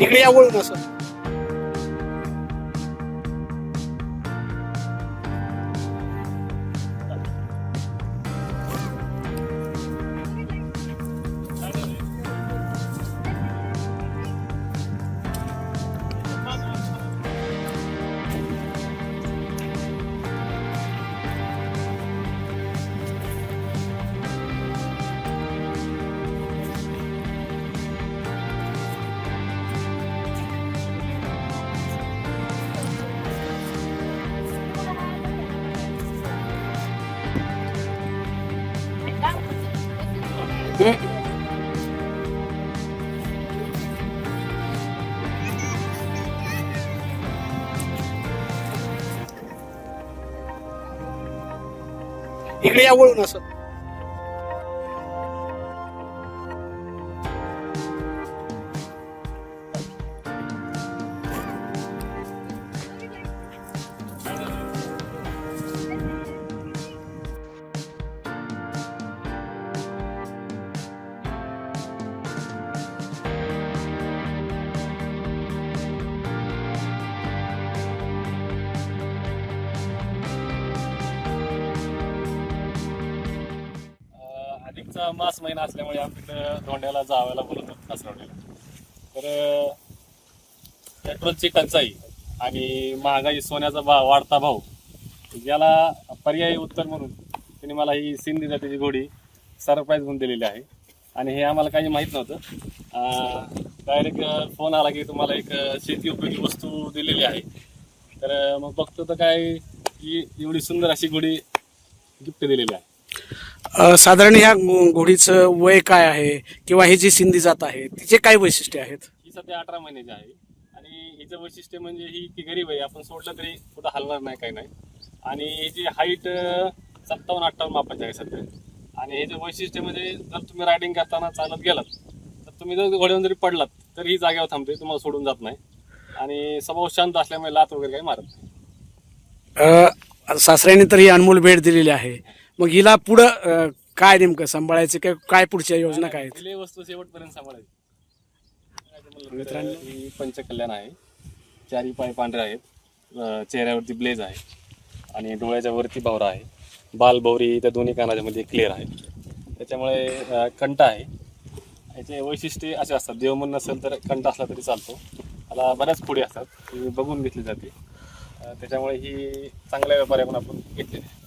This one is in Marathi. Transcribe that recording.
इकडे या वळून असं. इकडे या वळून असं. अधिकचा मास महिना असल्यामुळे आमच्याकडं धोंड्याला जावायला बोलवतात कासरवड्याला. तर पेट्रोलची टंचाई आणि महागाई, सोन्याचा वाढता भाव याला पर्यायी उत्तर म्हणून त्यांनी मला ही सिंधी जातीची घोडी सरप्राईज म्हणून दिलेली आहे. आणि हे आम्हाला काही माहीत नव्हतं. डायरेक्ट फोन आला की तुम्हाला एक शेती उपयोगी वस्तू दिलेली आहे. तर मग बघतो तर काय की एवढी सुंदर अशी घोडी गिफ्ट दिलेली आहे. साधारण ह्या घोडीचं वय काय आहे किंवा ही जी सिंधी जात आहे तिचे काय वैशिष्ट्य आहेत? ही सध्या 18 महिन्याची आहे आणि हिचं वैशिष्ट्य म्हणजे ही की गरीब आहे, आपण सोडलं तरी कुठं हलणार नाही, काही नाही. आणि हिची हाईट 57-58 मापाची आहे सध्या. आणि हे जे वैशिष्ट्य म्हणजे जर तुम्ही रायडिंग करताना चालत गेलात तर तुम्ही जर घोड्यावर जरी पडलात तर ही जागेवर थांबते, तुम्हाला सोडून जात नाही. आणि स्वभाव शांत असल्यामुळे लात वगैरे काही मारत नाही. सासऱ्याने तर ही अनमोल भेट दिलेली आहे. मग हिला पुढं काय नेमकं सांभाळायचं, काय पुढच्या योजना काय आहेत? दिले वस्तू शेवटपर्यंत सांभाळायची. मित्रांनो, ही पंचकल्याण आहे. चारी पाय पांढरे आहेत, चेहऱ्यावरती ब्लेज आहे आणि डोळ्याच्या वरती भवरा आहे. बालभौरी त्या दोन्ही कानाच्या मध्ये क्लिअर आहे. त्याच्यामुळे कंठ आहे. याचे वैशिष्ट्य असे असतात, देवमन नसेल तर कंठ असला तरी चालतो. त्याला बऱ्याच पुढे असतात, ती बघून घेतली जाते. त्याच्यामुळे ही चांगल्या व्यापाऱ्याकडून आपण घेतलेली आहे.